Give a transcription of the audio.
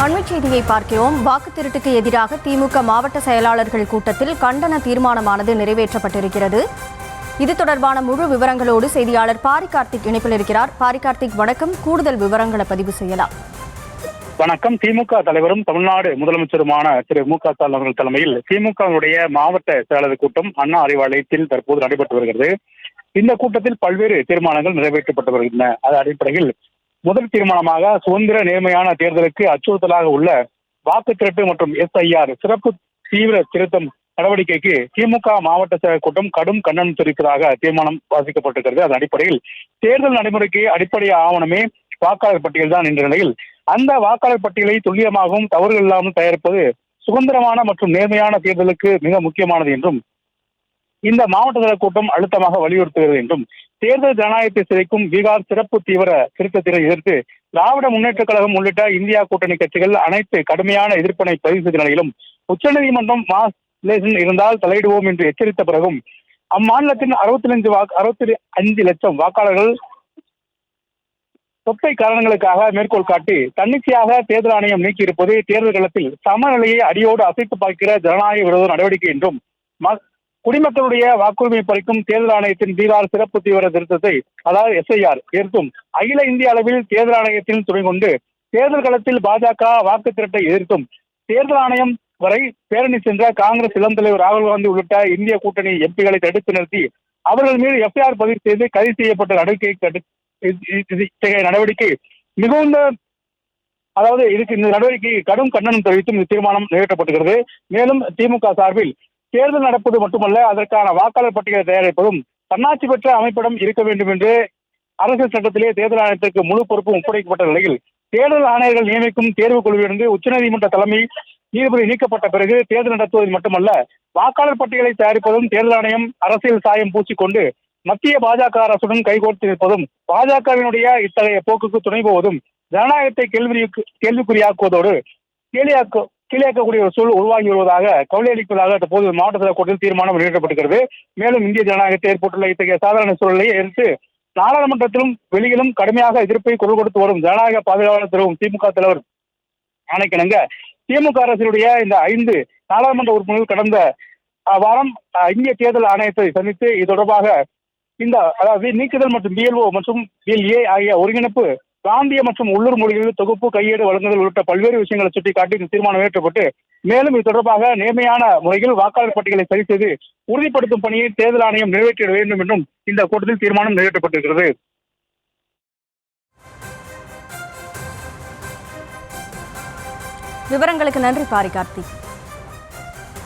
அண்மைச் செய்தியை பார்க்கிறோம். வாக்கு திருட்டுக்கு எதிராக திமுக மாவட்ட செயலாளர்கள் கூட்டத்தில் கண்டன தீர்மானமானது நிறைவேற்றப்பட்டிருக்கிறது. இது தொடர்பான முழு விவரங்களோடு செய்தியாளர் பாரி கார்த்திக் இணைப்பில் இருக்கிறார். பாரி கார்த்திக், வணக்கம். கூடுதல் விவரங்களை பதிவு செய்யலாம். வணக்கம். திமுக தலைவரும் தமிழ்நாடு முதலமைச்சருமான திரு மு க ஸ்டாலின் அவர்கள் தலைமையில் திமுகவுடைய மாவட்ட செயலாளர் கூட்டம் அண்ணா அறிவாலயத்தில் தற்போது நடைபெற்று வருகிறது. இந்த கூட்டத்தில் பல்வேறு தீர்மானங்கள் நிறைவேற்றப்பட்டு வருகின்றன. அதன் அடிப்படையில் முதல் தீர்மானமாக சுதந்திர நேர்மையான தேர்தலுக்கு அச்சுறுத்தலாக உள்ள வாக்கு திரட்டு மற்றும் SIR சிறப்பு தீவிர திருத்தம் நடவடிக்கைக்கு திமுக மாவட்ட செயலர் கூட்டம் கடும் கண்டனம் தெரிவிப்பதாக தீர்மானம் வாசிக்கப்பட்டிருக்கிறது. அதன் அடிப்படையில் தேர்தல் நடைமுறைக்கு அடிப்படை ஆவணமே வாக்காளர் பட்டியல் தான் என்ற நிலையில் அந்த வாக்காளர் பட்டியலை துல்லியமாகவும் தவறுகள் இல்லாமல் தயாரிப்பது சுதந்திரமான மற்றும் நேர்மையான தேர்தலுக்கு மிக முக்கியமானது என்றும் இந்த மாவட்ட செயலர் கூட்டம் அழுத்தமாக வலியுறுத்துகிறது என்றும் தேர்தல் ஜனநாயகத்தை சிதைக்கும் பீகார் சிறப்பு தீவிர திருத்தத்தை எதிர்த்து திராவிட முன்னேற்றக் கழகம் உள்ளிட்ட இந்தியா கூட்டணி கட்சிகள் அனைத்து கடுமையான எதிர்ப்பினை பதிவு செய்த நிலையிலும் உச்சநீதிமன்றம் மாஸ் ரிலேஷன் இருந்தால் தலையிடுவோம் என்று எச்சரித்த பிறகும் அம்மாநிலத்தின் 65 லட்சம் வாக்காளர்கள் சொத்தை காரணங்களுக்காக மேற்கோள் காட்டி தன்னிச்சையாக தேர்தல் ஆணையம் நீக்கியிருப்பது தேர்தல் களத்தில் சமநிலையை அடியோடு அசைத்து பார்க்கிற ஜனநாயக விரோத நடவடிக்கை என்றும் குடிமக்களுடைய வாக்குரிமை பறிக்கும் தேர்தல் ஆணையத்தின் பீகார் சிறப்பு தீவிர திருத்தத்தை அதாவது SIR எதிர்த்தும் அகில இந்திய அளவில் தேர்தல் ஆணையத்தின் துணை கொண்டு தேர்தல் களத்தில் பாஜக வாக்கு திரட்டை எதிர்த்தும் தேர்தல் ஆணையம் வரை பேரணி சென்ற காங்கிரஸ் இளம் தலைவர் ராகுல் காந்தி உள்ளிட்ட இந்திய கூட்டணி MPகளை தடுத்து நிறுத்தி அவர்கள் மீது FIR பதிவு செய்து கைது செய்யப்பட்ட நடவடிக்கை மிகுந்த இதுக்கு இந்த நடவடிக்கை கடும் கண்டனம் தெரிவித்தும் இந்த தீர்மானம் நிறைவேற்றப்பட்டுகிறது. மேலும் திமுக சார்பில் தேர்தல் நடப்பது மட்டுமல்ல, அதற்கான வாக்காளர் பட்டியலை தயாரிப்பதும் தன்னாட்சி பெற்ற அமைப்பிடம் இருக்க வேண்டும் என்று அரசியல் சட்டத்திலே தேர்தல் ஆணையத்திற்கு முழு பொறுப்பும் ஒப்படைக்கப்பட்ட நிலையில் தேர்தல் ஆணையர்கள் நியமிக்கும் தேர்வு குழுவிலிருந்து உச்சநீதிமன்ற தலைமை நீதிபதி நீக்கப்பட்ட பிறகு தேர்தல் நடத்துவது மட்டுமல்ல, வாக்காளர் பட்டியலை தயாரிப்பதும் தேர்தல் ஆணையம் அரசியல் சாயம் பூச்சிக்கொண்டு மத்திய பாஜக அரசுடன் கைகோர்த்து நிற்பதும் பாஜகவினுடைய இத்தகைய போக்குக்கு துணை போவதும் ஜனநாயகத்தை கேள்விக்குறியாக்குவதோடு கீழாக்கக்கூடிய ஒரு சூழல் உருவாகி வருவதாக கவலை அளிப்பதாக தற்போது மாவட்ட செயலர் கூட்டத்தில் தீர்மானம் வெளியிடப்பட்டிருக்கிறது. மேலும் இந்திய ஜனநாயகத்தை ஏற்பட்டுள்ள இத்தகைய சாதாரண சூழலை எதிர்த்து நாடாளுமன்றத்திலும் வெளியிலும் கடுமையாக எதிர்ப்பை குரல் கொடுத்து வரும் ஜனநாயக பாதுகாவலர் திரு திமுக தலைவர் ஆணைக்கிணங்க திமுக அரசினுடைய இந்த 5 நாடாளுமன்ற உறுப்பினர்கள் கடந்த வாரம் இந்திய தேர்தல் ஆணையத்தை சந்தித்து இது தொடர்பாக நீக்குதல் மற்றும் BLO மற்றும் BLA ஆகிய ஒருங்கிணைப்பு பிராந்திய மற்றும் உள்ளூர் மொழிகளில் தொகுப்பு கையேடு வழங்குதல் உள்ளிட்ட பல்வேறு விஷயங்களை சுட்டிக்காட்டி இந்த தீர்மானம் நிறைவேற்றப்பட்டு மேலும் இது தொடர்பாக நேர்மையான முறையில் வாக்காளர் பட்டியலை சரி செய்து உறுதிப்படுத்தும் பணியை தேர்தல் ஆணையம் நிறைவேற்ற வேண்டும் என்றும் இந்த கூட்டத்தில் தீர்மானம் நிறைவேற்றப்பட்டிருக்கிறது. விவரங்களுக்கு நன்றி பாரி கார்த்திக்.